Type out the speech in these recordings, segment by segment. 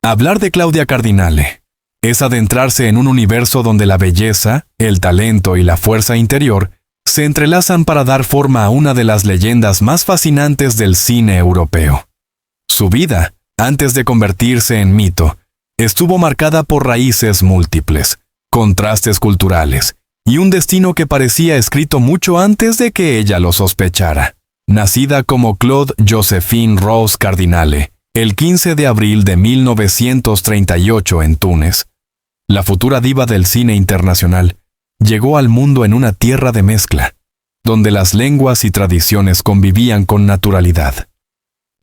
Hablar de Claudia Cardinale es adentrarse en un universo donde la belleza, el talento y la fuerza interior se entrelazan para dar forma a una de las leyendas más fascinantes del cine europeo. Su vida, antes de convertirse en mito, estuvo marcada por raíces múltiples, contrastes culturales y un destino que parecía escrito mucho antes de que ella lo sospechara. Nacida como Claude Joséphine Rose Cardinale, el 15 de abril de 1938 en Túnez, la futura diva del cine internacional llegó al mundo en una tierra de mezcla, donde las lenguas y tradiciones convivían con naturalidad.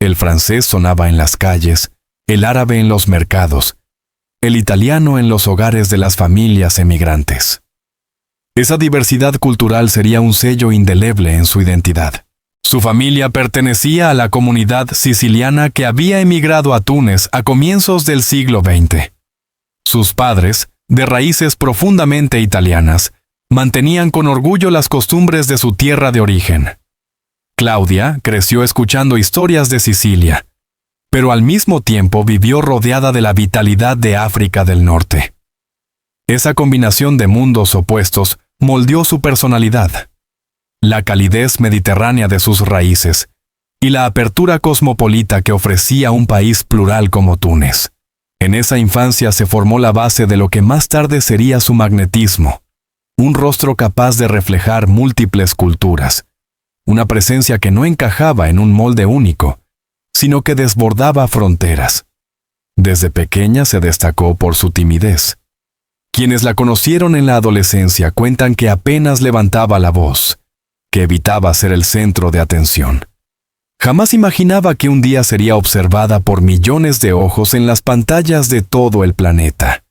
El francés sonaba en las calles, el árabe en los mercados, el italiano en los hogares de las familias emigrantes. Esa diversidad cultural sería un sello indeleble en su identidad. Su familia pertenecía a la comunidad siciliana que había emigrado a Túnez a comienzos del siglo XX. Sus padres, de raíces profundamente italianas, mantenían con orgullo las costumbres de su tierra de origen. Claudia creció escuchando historias de Sicilia, pero al mismo tiempo vivió rodeada de la vitalidad de África del Norte. Esa combinación de mundos opuestos moldeó su personalidad. La calidez mediterránea de sus raíces y la apertura cosmopolita que ofrecía un país plural como Túnez. En esa infancia se formó la base de lo que más tarde sería su magnetismo, un rostro capaz de reflejar múltiples culturas, una presencia que no encajaba en un molde único, sino que desbordaba fronteras. Desde pequeña se destacó por su timidez. Quienes la conocieron en la adolescencia cuentan que apenas levantaba la voz, que evitaba ser el centro de atención. Jamás imaginaba que un día sería observada por millones de ojos en las pantallas de todo el planeta.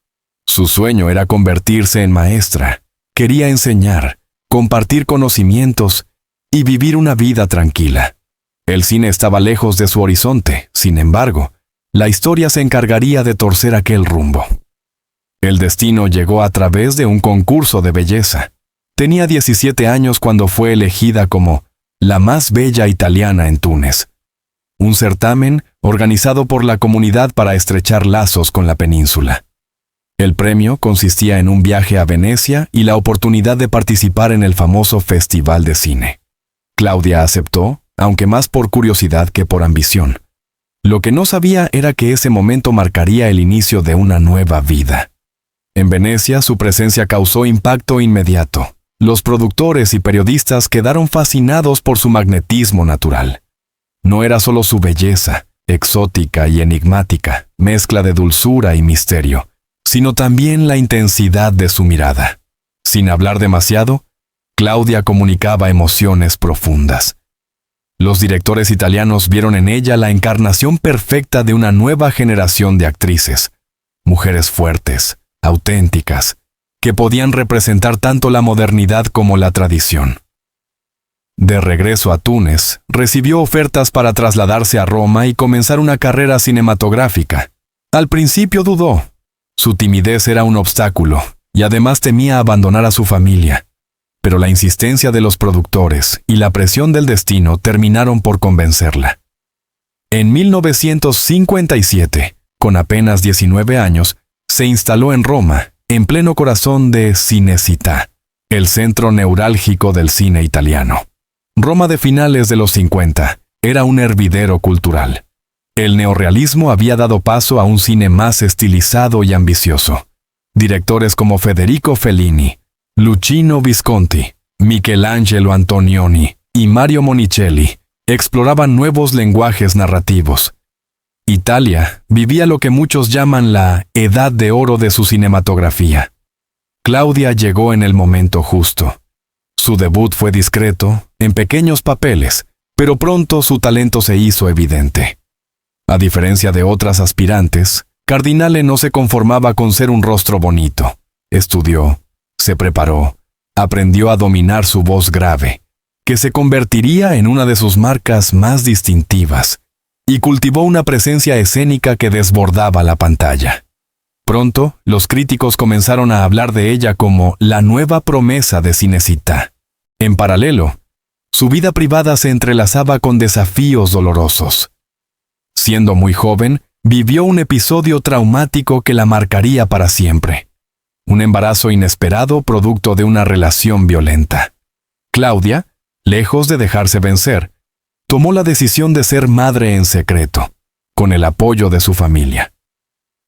Su sueño era convertirse en maestra. Quería enseñar, compartir conocimientos y vivir una vida tranquila. El cine estaba lejos de su horizonte, sin embargo, la historia se encargaría de torcer aquel rumbo. El destino llegó a través de un concurso de belleza. Tenía 17 años cuando fue elegida como la más bella italiana en Túnez. Un certamen organizado por la comunidad para estrechar lazos con la península. El premio consistía en un viaje a Venecia y la oportunidad de participar en el famoso Festival de Cine. Claudia aceptó, aunque más por curiosidad que por ambición. Lo que no sabía era que ese momento marcaría el inicio de una nueva vida. En Venecia su presencia causó impacto inmediato. Los productores y periodistas quedaron fascinados por su magnetismo natural. No era solo su belleza, exótica y enigmática, mezcla de dulzura y misterio, sino también la intensidad de su mirada. Sin hablar demasiado, Claudia comunicaba emociones profundas. Los directores italianos vieron en ella la encarnación perfecta de una nueva generación de actrices, mujeres fuertes, auténticas, que podían representar tanto la modernidad como la tradición. De regreso a Túnez, recibió ofertas para trasladarse a Roma y comenzar una carrera cinematográfica. Al principio dudó. Su timidez era un obstáculo, y además temía abandonar a su familia. Pero la insistencia de los productores y la presión del destino terminaron por convencerla. En 1957, con apenas 19 años, se instaló en Roma, en pleno corazón de Cinecittà, el centro neurálgico del cine italiano. Roma de finales de los 50 era un hervidero cultural. El neorrealismo había dado paso a un cine más estilizado y ambicioso. Directores como Federico Fellini, Luchino Visconti, Michelangelo Antonioni y Mario Monicelli exploraban nuevos lenguajes narrativos. Italia vivía lo que muchos llaman la edad de oro de su cinematografía. Claudia llegó en el momento justo. Su debut fue discreto, en pequeños papeles, pero pronto su talento se hizo evidente. A diferencia de otras aspirantes, Cardinale no se conformaba con ser un rostro bonito. Estudió, se preparó, aprendió a dominar su voz grave, que se convertiría en una de sus marcas más distintivas, y cultivó una presencia escénica que desbordaba la pantalla. Pronto, los críticos comenzaron a hablar de ella como la nueva promesa de Cinecittà. En paralelo, su vida privada se entrelazaba con desafíos dolorosos. Siendo muy joven, vivió un episodio traumático que la marcaría para siempre. Un embarazo inesperado producto de una relación violenta. Claudia, lejos de dejarse vencer, tomó la decisión de ser madre en secreto, con el apoyo de su familia.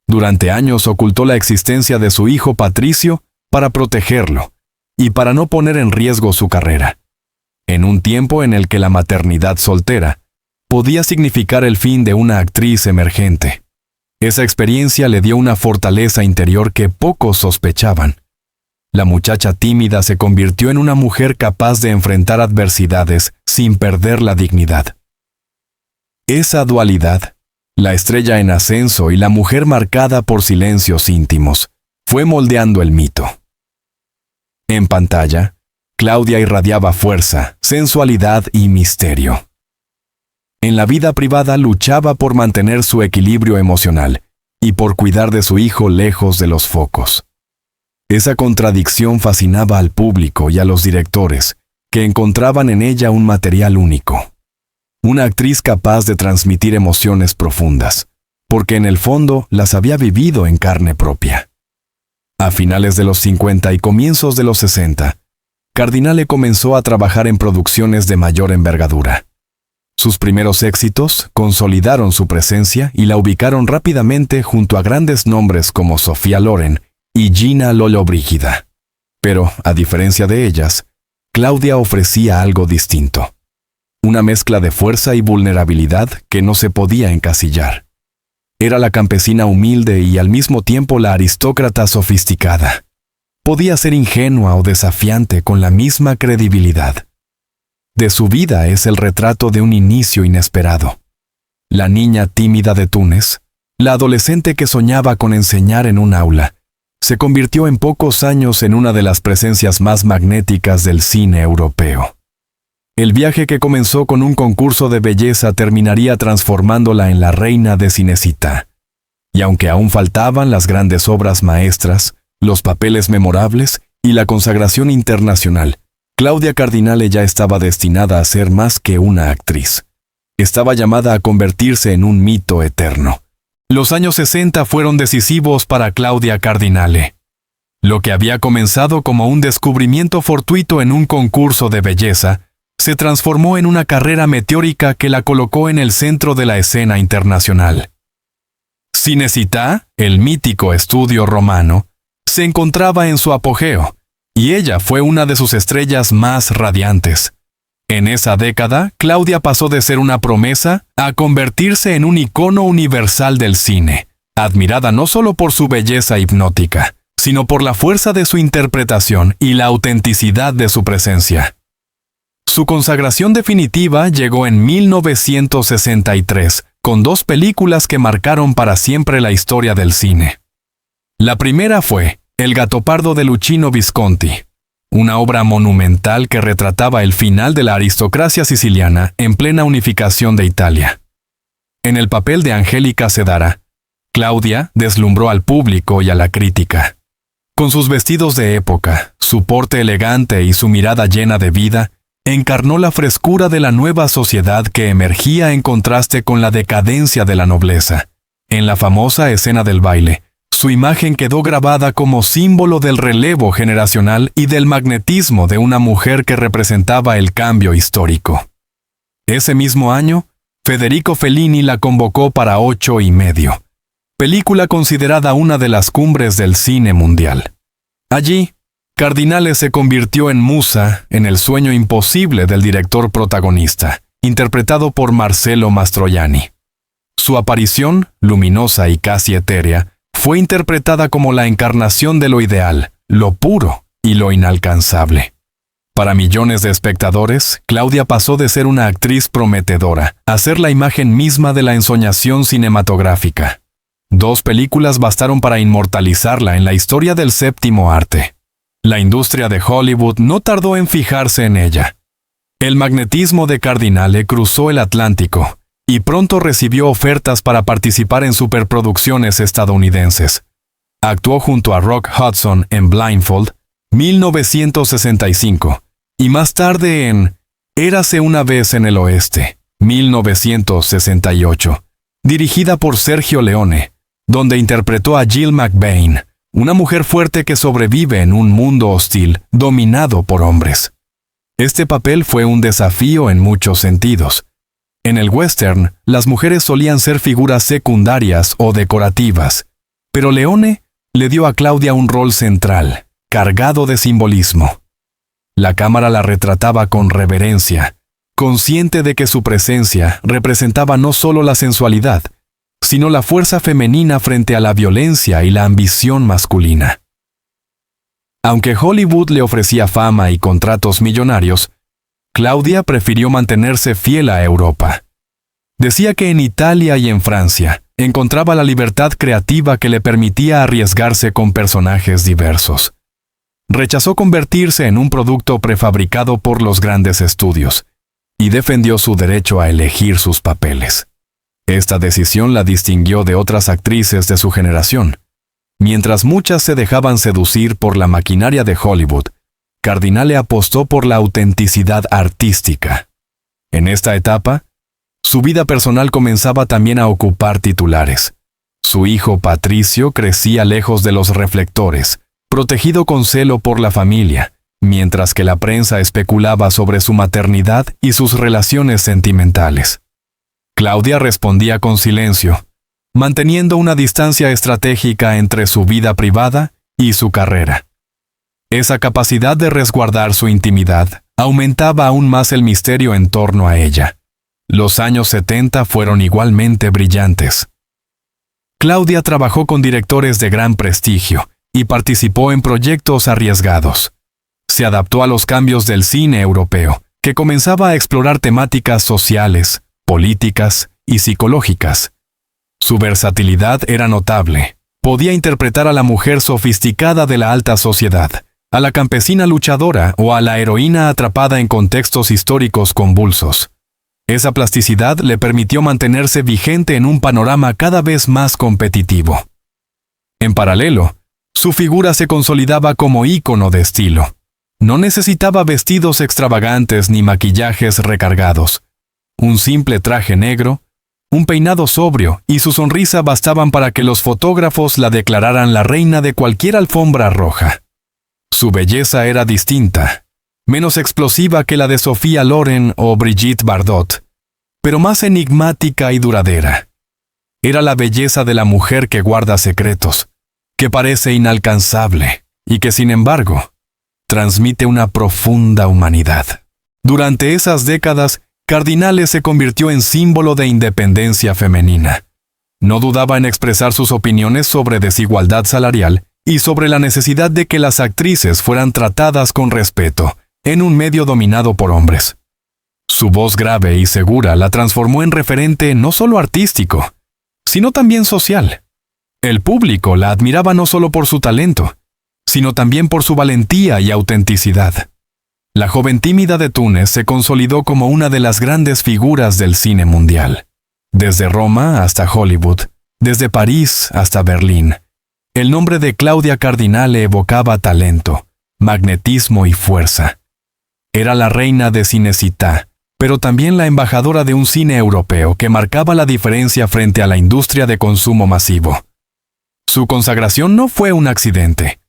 Durante años ocultó la existencia de su hijo Patricio para protegerlo y para no poner en riesgo su carrera, en un tiempo en el que la maternidad soltera podía significar el fin de una actriz emergente. Esa experiencia le dio una fortaleza interior que pocos sospechaban. La muchacha tímida se convirtió en una mujer capaz de enfrentar adversidades sin perder la dignidad. Esa dualidad, la estrella en ascenso y la mujer marcada por silencios íntimos, fue moldeando el mito. En pantalla, Claudia irradiaba fuerza, sensualidad y misterio. En la vida privada luchaba por mantener su equilibrio emocional y por cuidar de su hijo lejos de los focos. Esa contradicción fascinaba al público y a los directores, que encontraban en ella un material único. Una actriz capaz de transmitir emociones profundas, porque en el fondo las había vivido en carne propia. A finales de los 50 y comienzos de los 60, Cardinale comenzó a trabajar en producciones de mayor envergadura. Sus primeros éxitos consolidaron su presencia y la ubicaron rápidamente junto a grandes nombres como Sofía Loren y Gina Lollobrigida. Pero, a diferencia de ellas, Claudia ofrecía algo distinto. Una mezcla de fuerza y vulnerabilidad que no se podía encasillar. Era la campesina humilde y al mismo tiempo la aristócrata sofisticada. Podía ser ingenua o desafiante con la misma credibilidad. De su vida es el retrato de un inicio inesperado. La niña tímida de Túnez, la adolescente que soñaba con enseñar en un aula, se convirtió en pocos años en una de las presencias más magnéticas del cine europeo. El viaje que comenzó con un concurso de belleza terminaría transformándola en la reina de Cinecittà. Y aunque aún faltaban las grandes obras maestras, los papeles memorables y la consagración internacional, Claudia Cardinale ya estaba destinada a ser más que una actriz. Estaba llamada a convertirse en un mito eterno. Los años 60 fueron decisivos para Claudia Cardinale. Lo que había comenzado como un descubrimiento fortuito en un concurso de belleza, se transformó en una carrera meteórica que la colocó en el centro de la escena internacional. Cinecittà, el mítico estudio romano, se encontraba en su apogeo, y ella fue una de sus estrellas más radiantes. En esa década, Claudia pasó de ser una promesa a convertirse en un icono universal del cine, admirada no solo por su belleza hipnótica, sino por la fuerza de su interpretación y la autenticidad de su presencia. Su consagración definitiva llegó en 1963, con dos películas que marcaron para siempre la historia del cine. La primera fue El Gattopardo de Luchino Visconti, una obra monumental que retrataba el final de la aristocracia siciliana en plena unificación de Italia. En el papel de Angélica Sedara, Claudia deslumbró al público y a la crítica. Con sus vestidos de época, su porte elegante y su mirada llena de vida, encarnó la frescura de la nueva sociedad que emergía en contraste con la decadencia de la nobleza. En la famosa escena del baile, su imagen quedó grabada como símbolo del relevo generacional y del magnetismo de una mujer que representaba el cambio histórico. Ese mismo año, Federico Fellini la convocó para 8 y medio, película considerada una de las cumbres del cine mundial. Allí, Cardinale se convirtió en musa en el sueño imposible del director protagonista, interpretado por Marcello Mastroianni. Su aparición, luminosa y casi etérea, fue interpretada como la encarnación de lo ideal, lo puro y lo inalcanzable. Para millones de espectadores, Claudia pasó de ser una actriz prometedora a ser la imagen misma de la ensoñación cinematográfica. 2 películas bastaron para inmortalizarla en la historia del séptimo arte. La industria de Hollywood no tardó en fijarse en ella. El magnetismo de Cardinale cruzó el Atlántico y pronto recibió ofertas para participar en superproducciones estadounidenses. Actuó junto a Rock Hudson en Blindfold, 1965, y más tarde en Érase una vez en el oeste, 1968, dirigida por Sergio Leone, donde interpretó a Jill McBain, una mujer fuerte que sobrevive en un mundo hostil, dominado por hombres. Este papel fue un desafío en muchos sentidos. En el western, las mujeres solían ser figuras secundarias o decorativas, pero Leone le dio a Claudia un rol central, cargado de simbolismo. La cámara la retrataba con reverencia, consciente de que su presencia representaba no solo la sensualidad, sino la fuerza femenina frente a la violencia y la ambición masculina. Aunque Hollywood le ofrecía fama y contratos millonarios, Claudia prefirió mantenerse fiel a Europa. Decía que en Italia y en Francia encontraba la libertad creativa que le permitía arriesgarse con personajes diversos. Rechazó convertirse en un producto prefabricado por los grandes estudios y defendió su derecho a elegir sus papeles. Esta decisión la distinguió de otras actrices de su generación. Mientras muchas se dejaban seducir por la maquinaria de Hollywood, Cardinale apostó por la autenticidad artística. En esta etapa, su vida personal comenzaba también a ocupar titulares. Su hijo Patricio crecía lejos de los reflectores, protegido con celo por la familia, mientras que la prensa especulaba sobre su maternidad y sus relaciones sentimentales. Claudia respondía con silencio, manteniendo una distancia estratégica entre su vida privada y su carrera. Esa capacidad de resguardar su intimidad aumentaba aún más el misterio en torno a ella. Los años 70 fueron igualmente brillantes. Claudia trabajó con directores de gran prestigio y participó en proyectos arriesgados. Se adaptó a los cambios del cine europeo, que comenzaba a explorar temáticas sociales, políticas y psicológicas. Su versatilidad era notable. Podía interpretar a la mujer sofisticada de la alta sociedad, a la campesina luchadora o a la heroína atrapada en contextos históricos convulsos. Esa plasticidad le permitió mantenerse vigente en un panorama cada vez más competitivo. En paralelo, su figura se consolidaba como ícono de estilo. No necesitaba vestidos extravagantes ni maquillajes recargados. Un simple traje negro, un peinado sobrio y su sonrisa bastaban para que los fotógrafos la declararan la reina de cualquier alfombra roja. Su belleza era distinta, menos explosiva que la de Sophia Loren o Brigitte Bardot, pero más enigmática y duradera. Era la belleza de la mujer que guarda secretos, que parece inalcanzable y que, sin embargo, transmite una profunda humanidad. Durante esas décadas, Cardinale se convirtió en símbolo de independencia femenina. No dudaba en expresar sus opiniones sobre desigualdad salarial y sobre la necesidad de que las actrices fueran tratadas con respeto en un medio dominado por hombres. Su voz grave y segura la transformó en referente no solo artístico, sino también social. El público la admiraba no solo por su talento, sino también por su valentía y autenticidad. La joven tímida de Túnez se consolidó como una de las grandes figuras del cine mundial. Desde Roma hasta Hollywood, desde París hasta Berlín, el nombre de Claudia Cardinale evocaba talento, magnetismo y fuerza. Era la reina de Cinecittà, pero también la embajadora de un cine europeo que marcaba la diferencia frente a la industria de consumo masivo. Su consagración no fue un accidente.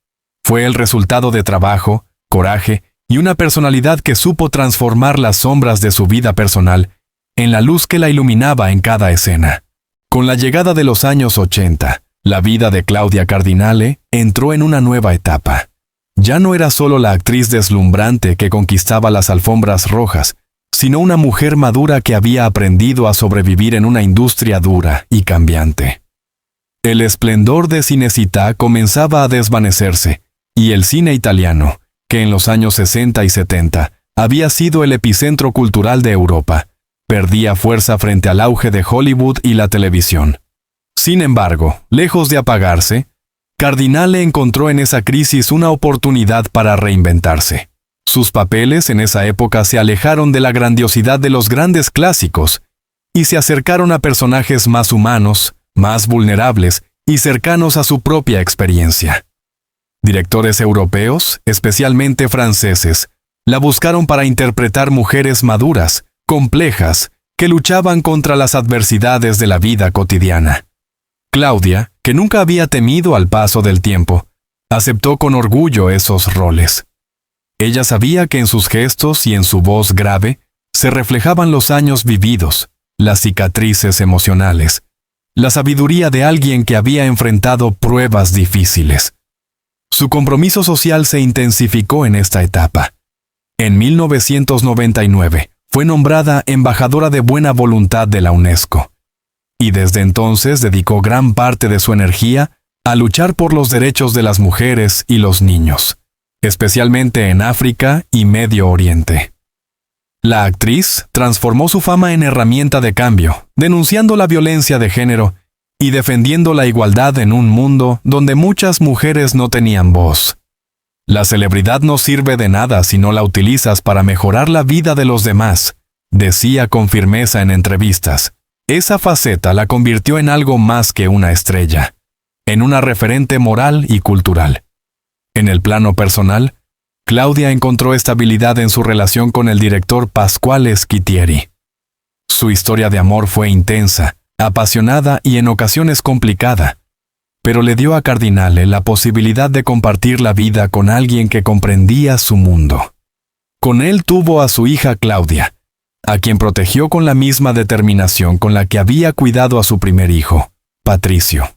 Fue el resultado de trabajo, coraje y una personalidad que supo transformar las sombras de su vida personal en la luz que la iluminaba en cada escena. Con la llegada de los años 80, la vida de Claudia Cardinale entró en una nueva etapa. Ya no era solo la actriz deslumbrante que conquistaba las alfombras rojas, sino una mujer madura que había aprendido a sobrevivir en una industria dura y cambiante. El esplendor de Cinecittà comenzaba a desvanecerse, y el cine italiano, que en los años 60 y 70 había sido el epicentro cultural de Europa, perdía fuerza frente al auge de Hollywood y la televisión. Sin embargo, lejos de apagarse, Cardinale encontró en esa crisis una oportunidad para reinventarse. Sus papeles en esa época se alejaron de la grandiosidad de los grandes clásicos y se acercaron a personajes más humanos, más vulnerables y cercanos a su propia experiencia. Directores europeos, especialmente franceses, la buscaron para interpretar mujeres maduras, complejas que luchaban contra las adversidades de la vida cotidiana. Claudia, que nunca había temido al paso del tiempo, aceptó con orgullo esos roles. Ella sabía que en sus gestos y en su voz grave se reflejaban los años vividos, las cicatrices emocionales, la sabiduría de alguien que había enfrentado pruebas difíciles. Su compromiso social se intensificó en esta etapa. En 1999 fue nombrada embajadora de buena voluntad de la UNESCO, y desde entonces dedicó gran parte de su energía a luchar por los derechos de las mujeres y los niños, especialmente en África y Medio Oriente. La actriz transformó su fama en herramienta de cambio, denunciando la violencia de género y defendiendo la igualdad en un mundo donde muchas mujeres no tenían voz. La celebridad no sirve de nada si no la utilizas para mejorar la vida de los demás, decía con firmeza en entrevistas. Esa faceta la convirtió en algo más que una estrella, en una referente moral y cultural. En el plano personal, Claudia encontró estabilidad en su relación con el director Pasquale Schittieri. Su historia de amor fue intensa, apasionada y en ocasiones complicada, pero le dio a Cardinale la posibilidad de compartir la vida con alguien que comprendía su mundo. Con él tuvo a su hija Claudia, a quien protegió con la misma determinación con la que había cuidado a su primer hijo, Patricio.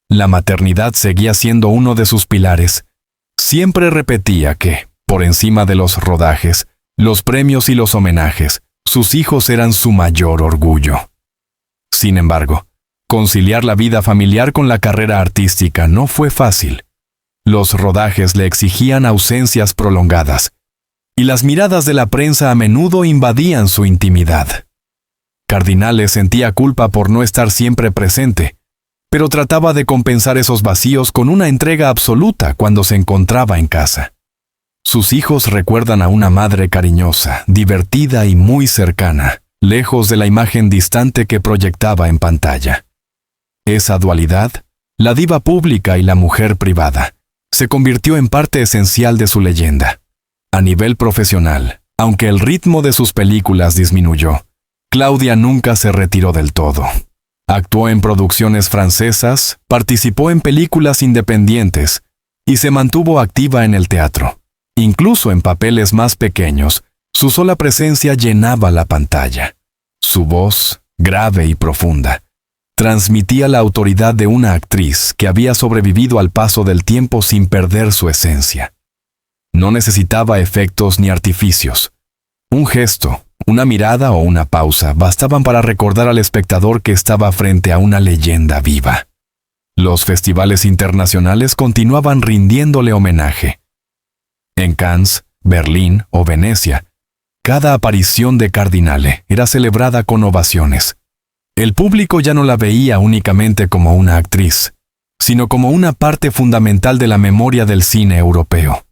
La maternidad seguía siendo uno de sus pilares. Siempre repetía que, por encima de los rodajes, los premios y los homenajes, sus hijos eran su mayor orgullo. Sin embargo, conciliar la vida familiar con la carrera artística no fue fácil. Los rodajes le exigían ausencias prolongadas, y las miradas de la prensa a menudo invadían su intimidad. Cardinale sentía culpa por no estar siempre presente, pero trataba de compensar esos vacíos con una entrega absoluta cuando se encontraba en casa. Sus hijos recuerdan a una madre cariñosa, divertida y muy cercana, lejos de la imagen distante que proyectaba en pantalla. Esa dualidad, la diva pública y la mujer privada, se convirtió en parte esencial de su leyenda. A nivel profesional, aunque el ritmo de sus películas disminuyó, Claudia nunca se retiró del todo. Actuó en producciones francesas, participó en películas independientes y se mantuvo activa en el teatro. Incluso en papeles más pequeños, su sola presencia llenaba la pantalla. Su voz, grave y profunda, transmitía la autoridad de una actriz que había sobrevivido al paso del tiempo sin perder su esencia. No necesitaba efectos ni artificios. Un gesto, una mirada o una pausa bastaban para recordar al espectador que estaba frente a una leyenda viva. Los festivales internacionales continuaban rindiéndole homenaje. En Cannes, Berlín o Venecia, cada aparición de Cardinale era celebrada con ovaciones. El público ya no la veía únicamente como una actriz, sino como una parte fundamental de la memoria del cine europeo.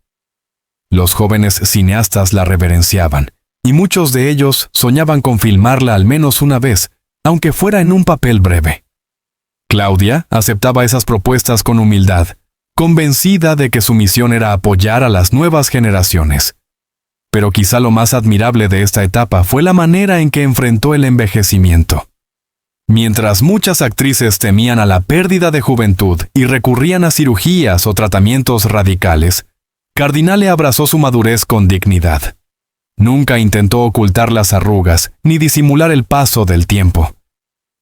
Los jóvenes cineastas la reverenciaban, y muchos de ellos soñaban con filmarla al menos una vez, aunque fuera en un papel breve. Claudia aceptaba esas propuestas con humildad, convencida de que su misión era apoyar a las nuevas generaciones. Pero quizá lo más admirable de esta etapa fue la manera en que enfrentó el envejecimiento. Mientras muchas actrices temían a la pérdida de juventud y recurrían a cirugías o tratamientos radicales, Cardinale abrazó su madurez con dignidad. Nunca intentó ocultar las arrugas ni disimular el paso del tiempo.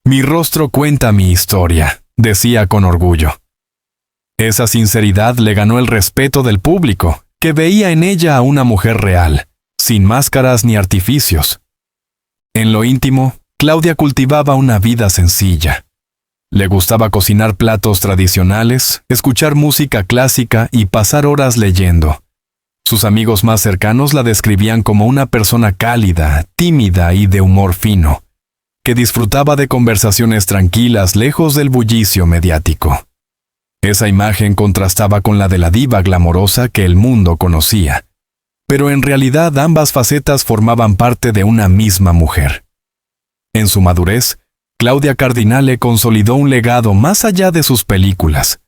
«Mi rostro cuenta mi historia», decía con orgullo. Esa sinceridad le ganó el respeto del público, que veía en ella a una mujer real, sin máscaras ni artificios. En lo íntimo, Claudia cultivaba una vida sencilla. Le gustaba cocinar platos tradicionales, escuchar música clásica y pasar horas leyendo. Sus amigos más cercanos la describían como una persona cálida, tímida y de humor fino, que disfrutaba de conversaciones tranquilas lejos del bullicio mediático. Esa imagen contrastaba con la de la diva glamorosa que el mundo conocía, pero en realidad ambas facetas formaban parte de una misma mujer. En su madurez, Claudia Cardinale consolidó un legado más allá de sus películas.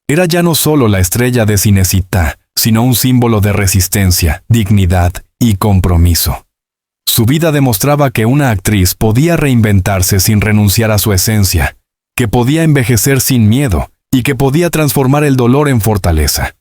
Era ya no solo la estrella de Cinecittà, sino un símbolo de resistencia, dignidad y compromiso. Su vida demostraba que una actriz podía reinventarse sin renunciar a su esencia, que podía envejecer sin miedo y que podía transformar el dolor en fortaleza.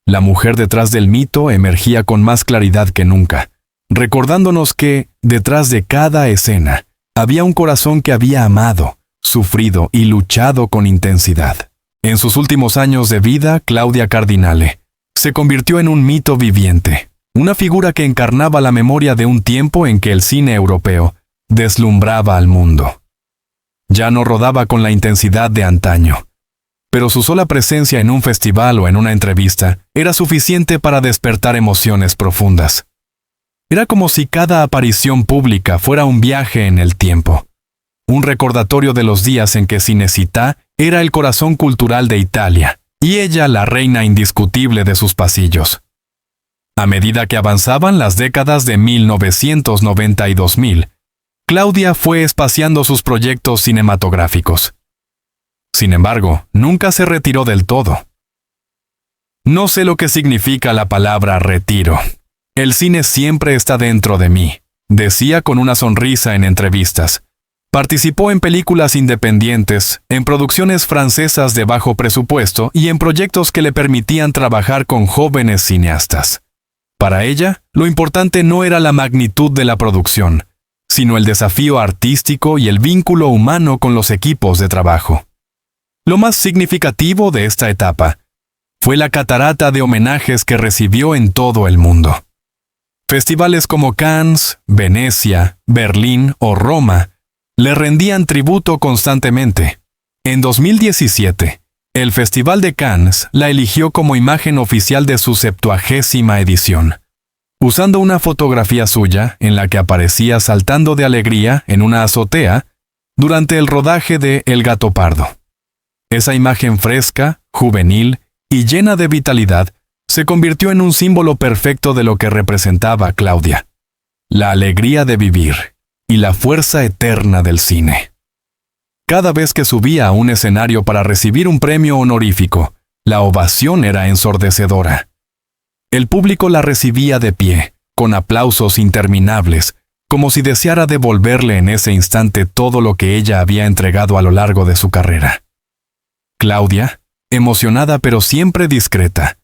La mujer detrás del mito emergía con más claridad que nunca, recordándonos que, detrás de cada escena, había un corazón que había amado, sufrido y luchado con intensidad. En sus últimos años de vida, Claudia Cardinale se convirtió en un mito viviente, una figura que encarnaba la memoria de un tiempo en que el cine europeo deslumbraba al mundo. Ya no rodaba con la intensidad de antaño, pero su sola presencia en un festival o en una entrevista era suficiente para despertar emociones profundas. Era como si cada aparición pública fuera un viaje en el tiempo, un recordatorio de los días en que Cinecittà era el corazón cultural de Italia, y ella la reina indiscutible de sus pasillos. A medida que avanzaban las décadas de 1990 y 2000, Claudia fue espaciando sus proyectos cinematográficos. Sin embargo, nunca se retiró del todo. No sé lo que significa la palabra retiro. El cine siempre está dentro de mí, decía con una sonrisa en entrevistas. Participó en películas independientes, en producciones francesas de bajo presupuesto y en proyectos que le permitían trabajar con jóvenes cineastas. Para ella, lo importante no era la magnitud de la producción, sino el desafío artístico y el vínculo humano con los equipos de trabajo. Lo más significativo de esta etapa fue la catarata de homenajes que recibió en todo el mundo. Festivales como Cannes, Venecia, Berlín o Roma le rendían tributo constantemente. En 2017, el Festival de Cannes la eligió como imagen oficial de su 70ª edición, usando una fotografía suya en la que aparecía saltando de alegría en una azotea durante el rodaje de El gato pardo. Esa imagen fresca, juvenil y llena de vitalidad se convirtió en un símbolo perfecto de lo que representaba Claudia: la alegría de vivir y la fuerza eterna del cine. Cada vez que subía a un escenario para recibir un premio honorífico, la ovación era ensordecedora. El público la recibía de pie, con aplausos interminables, como si deseara devolverle en ese instante todo lo que ella había entregado a lo largo de su carrera. Claudia, emocionada pero siempre discreta,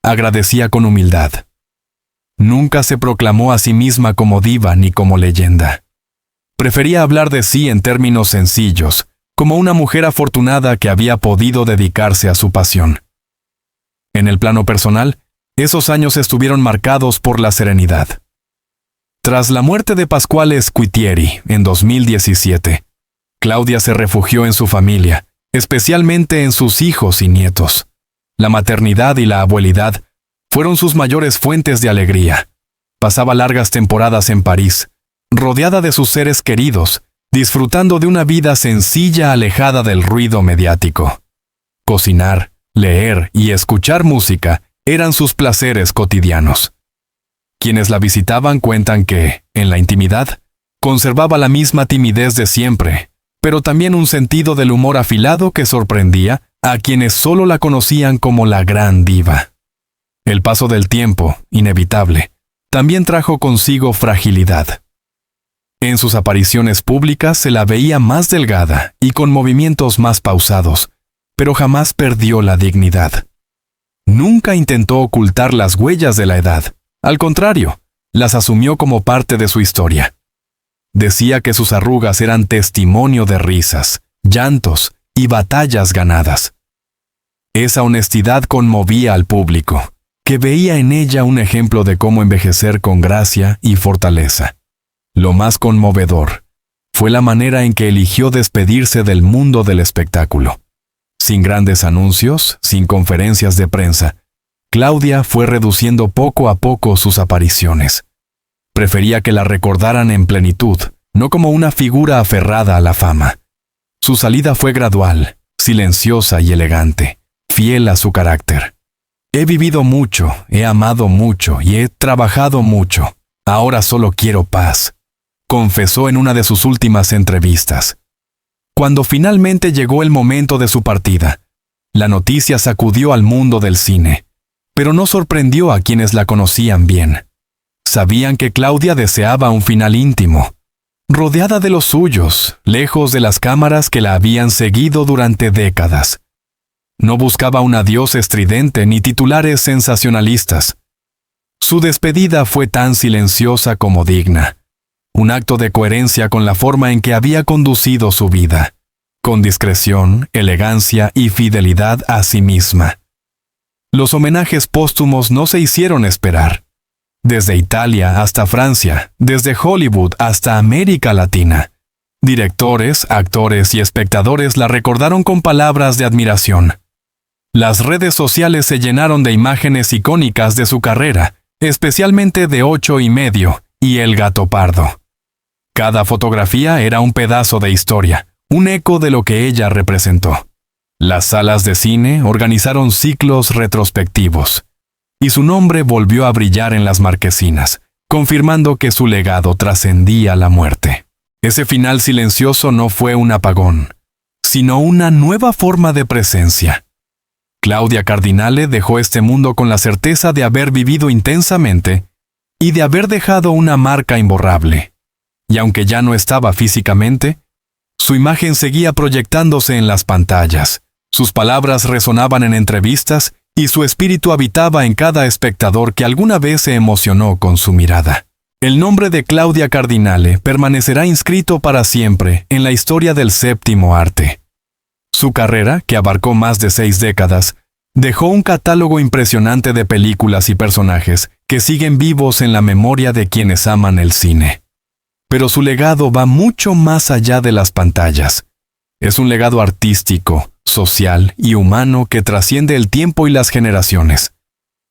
agradecía con humildad. Nunca se proclamó a sí misma como diva ni como leyenda. Prefería hablar de sí en términos sencillos, como una mujer afortunada que había podido dedicarse a su pasión. En el plano personal, esos años estuvieron marcados por la serenidad. Tras la muerte de Pasquale Squitieri en 2017, Claudia se refugió en su familia, especialmente en sus hijos y nietos. La maternidad y la abuelidad fueron sus mayores fuentes de alegría. Pasaba largas temporadas en París, rodeada de sus seres queridos, disfrutando de una vida sencilla alejada del ruido mediático. Cocinar, leer y escuchar música eran sus placeres cotidianos. Quienes la visitaban cuentan que, en la intimidad, conservaba la misma timidez de siempre, pero también un sentido del humor afilado que sorprendía a quienes solo la conocían como la gran diva. El paso del tiempo, inevitable, también trajo consigo fragilidad. En sus apariciones públicas se la veía más delgada y con movimientos más pausados, pero jamás perdió la dignidad. Nunca intentó ocultar las huellas de la edad. Al contrario, las asumió como parte de su historia. Decía que sus arrugas eran testimonio de risas, llantos y batallas ganadas. Esa honestidad conmovía al público, que veía en ella un ejemplo de cómo envejecer con gracia y fortaleza. Lo más conmovedor fue la manera en que eligió despedirse del mundo del espectáculo. Sin grandes anuncios, sin conferencias de prensa, Claudia fue reduciendo poco a poco sus apariciones. Prefería que la recordaran en plenitud, no como una figura aferrada a la fama. Su salida fue gradual, silenciosa y elegante, fiel a su carácter. He vivido mucho, he amado mucho y he trabajado mucho. Ahora solo quiero paz, confesó en una de sus últimas entrevistas. Cuando finalmente llegó el momento de su partida, la noticia sacudió al mundo del cine, pero no sorprendió a quienes la conocían bien. sabían que Claudia deseaba un final íntimo, rodeada de los suyos, lejos de las cámaras que la habían seguido durante décadas. No buscaba un adiós estridente ni titulares sensacionalistas. Su despedida fue tan silenciosa como digna, un acto de coherencia con la forma en que había conducido su vida, con discreción, elegancia y fidelidad a sí misma. Los homenajes póstumos no se hicieron esperar. Desde Italia hasta Francia, desde Hollywood hasta América Latina, directores, actores y espectadores la recordaron con palabras de admiración. Las redes sociales se llenaron de imágenes icónicas de su carrera, especialmente de 8 y medio y El gato pardo. Cada fotografía era un pedazo de historia, un eco de lo que ella representó. Las salas de cine organizaron ciclos retrospectivos, y su nombre volvió a brillar en las marquesinas, confirmando que su legado trascendía la muerte. Ese final silencioso no fue un apagón, sino una nueva forma de presencia. Claudia Cardinale dejó este mundo con la certeza de haber vivido intensamente y de haber dejado una marca imborrable. Y aunque ya no estaba físicamente, su imagen seguía proyectándose en las pantallas. Sus palabras resonaban en entrevistas y su espíritu habitaba en cada espectador que alguna vez se emocionó con su mirada. El nombre de Claudia Cardinale permanecerá inscrito para siempre en la historia del séptimo arte. Su carrera, que abarcó más de 6 décadas, dejó un catálogo impresionante de películas y personajes que siguen vivos en la memoria de quienes aman el cine. Pero su legado va mucho más allá de las pantallas. Es un legado artístico, social y humano que trasciende el tiempo y las generaciones.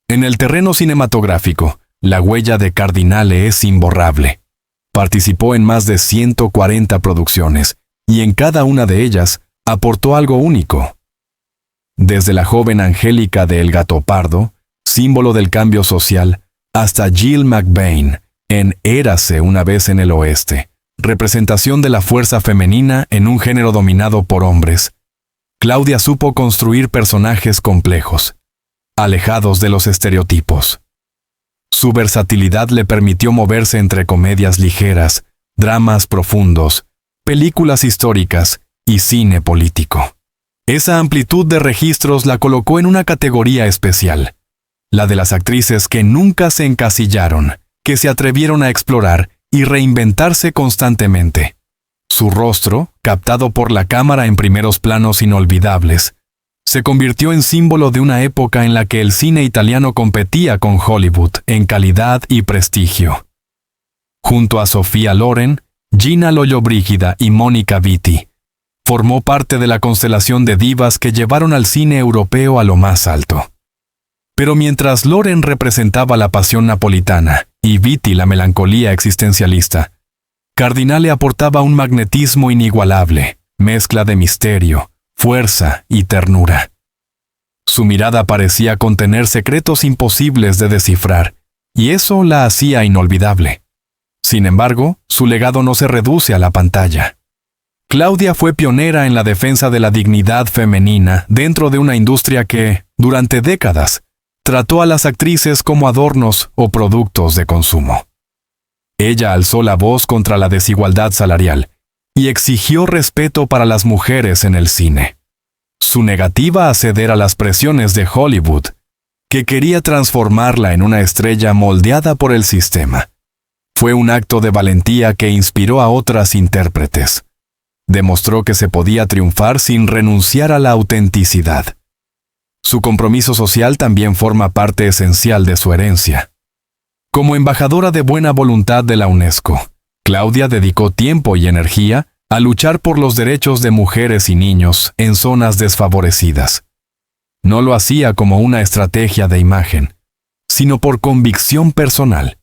En el terreno cinematográfico, la huella de Cardinale es imborrable. Participó en más de 140 producciones, y en cada una de ellas aportó algo único. Desde la joven Angélica de El gato pardo, símbolo del cambio social, hasta Jill McBain, en Érase una vez en el oeste, representación de la fuerza femenina en un género dominado por hombres, Claudia supo construir personajes complejos, alejados de los estereotipos. Su versatilidad le permitió moverse entre comedias ligeras, dramas profundos, películas históricas y cine político. Esa amplitud de registros la colocó en una categoría especial, la de las actrices que nunca se encasillaron, que se atrevieron a explorar y reinventarse constantemente. Su rostro, captado por la cámara en primeros planos inolvidables, se convirtió en símbolo de una época en la que el cine italiano competía con Hollywood en calidad y prestigio. Junto a Sofía Loren, Gina Lollobrigida y Mónica Vitti, formó parte de la constelación de divas que llevaron al cine europeo a lo más alto. Pero mientras Loren representaba la pasión napolitana y Vitti la melancolía existencialista, Cardinale aportaba un magnetismo inigualable, mezcla de misterio, fuerza y ternura. Su mirada parecía contener secretos imposibles de descifrar, y eso la hacía inolvidable. Sin embargo, su legado no se reduce a la pantalla. Claudia fue pionera en la defensa de la dignidad femenina dentro de una industria que, durante décadas, trató a las actrices como adornos o productos de consumo. Ella alzó la voz contra la desigualdad salarial y exigió respeto para las mujeres en el cine. Su negativa a ceder a las presiones de Hollywood, que quería transformarla en una estrella moldeada por el sistema, fue un acto de valentía que inspiró a otras intérpretes. Demostró que se podía triunfar sin renunciar a la autenticidad. Su compromiso social también forma parte esencial de su herencia. Como embajadora de buena voluntad de la UNESCO, Claudia dedicó tiempo y energía a luchar por los derechos de mujeres y niños en zonas desfavorecidas. No lo hacía como una estrategia de imagen, sino por convicción personal.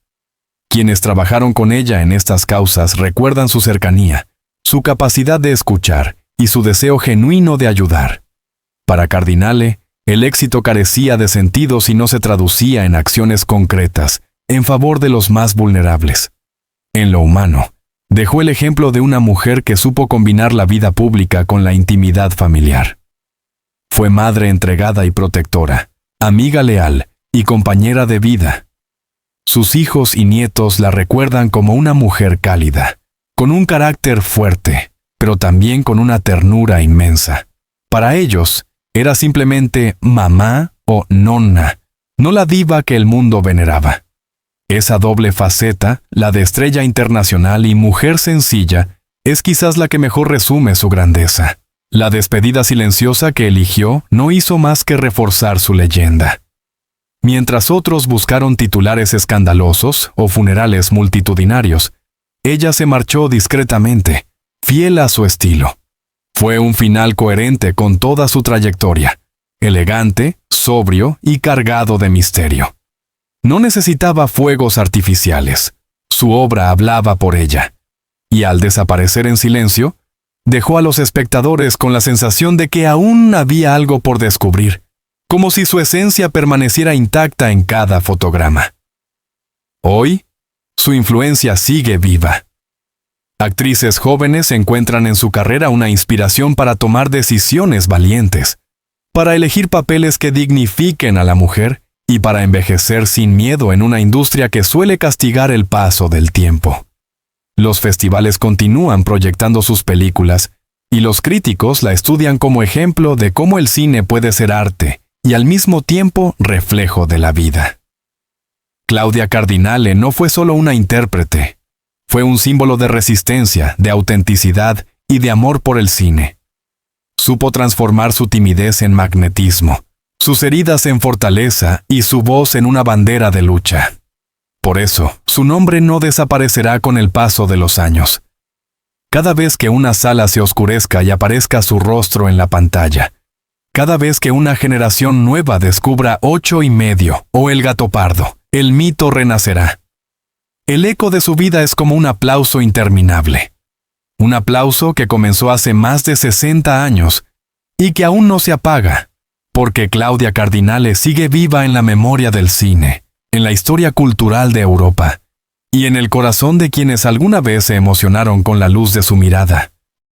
Quienes trabajaron con ella en estas causas recuerdan su cercanía, su capacidad de escuchar y su deseo genuino de ayudar. Para Cardinale, el éxito carecía de sentido si no se traducía en acciones concretas en favor de los más vulnerables. En lo humano, dejó el ejemplo de una mujer que supo combinar la vida pública con la intimidad familiar. Fue madre entregada y protectora, amiga leal y compañera de vida. Sus hijos y nietos la recuerdan como una mujer cálida, con un carácter fuerte, pero también con una ternura inmensa. Para ellos, era simplemente mamá o nonna, no la diva que el mundo veneraba. Esa doble faceta, la de estrella internacional y mujer sencilla, es quizás la que mejor resume su grandeza. La despedida silenciosa que eligió no hizo más que reforzar su leyenda. Mientras otros buscaron titulares escandalosos o funerales multitudinarios, ella se marchó discretamente, fiel a su estilo. Fue un final coherente con toda su trayectoria, elegante, sobrio y cargado de misterio. No necesitaba fuegos artificiales. Su obra hablaba por ella. Y al desaparecer en silencio, dejó a los espectadores con la sensación de que aún había algo por descubrir, como si su esencia permaneciera intacta en cada fotograma. Hoy, su influencia sigue viva. Actrices jóvenes encuentran en su carrera una inspiración para tomar decisiones valientes, para elegir papeles que dignifiquen a la mujer y para envejecer sin miedo en una industria que suele castigar el paso del tiempo. Los festivales continúan proyectando sus películas y los críticos la estudian como ejemplo de cómo el cine puede ser arte y al mismo tiempo reflejo de la vida. Claudia Cardinale no fue solo una intérprete, fue un símbolo de resistencia, de autenticidad y de amor por el cine. Supo transformar su timidez en magnetismo, sus heridas en fortaleza y su voz en una bandera de lucha. Por eso, su nombre no desaparecerá con el paso de los años. Cada vez que una sala se oscurezca y aparezca su rostro en la pantalla, cada vez que una generación nueva descubra 8 y medio o El gato pardo, el mito renacerá. El eco de su vida es como un aplauso interminable. Un aplauso que comenzó hace más de 60 años y que aún no se apaga, porque Claudia Cardinale sigue viva en la memoria del cine, en la historia cultural de Europa y en el corazón de quienes alguna vez se emocionaron con la luz de su mirada.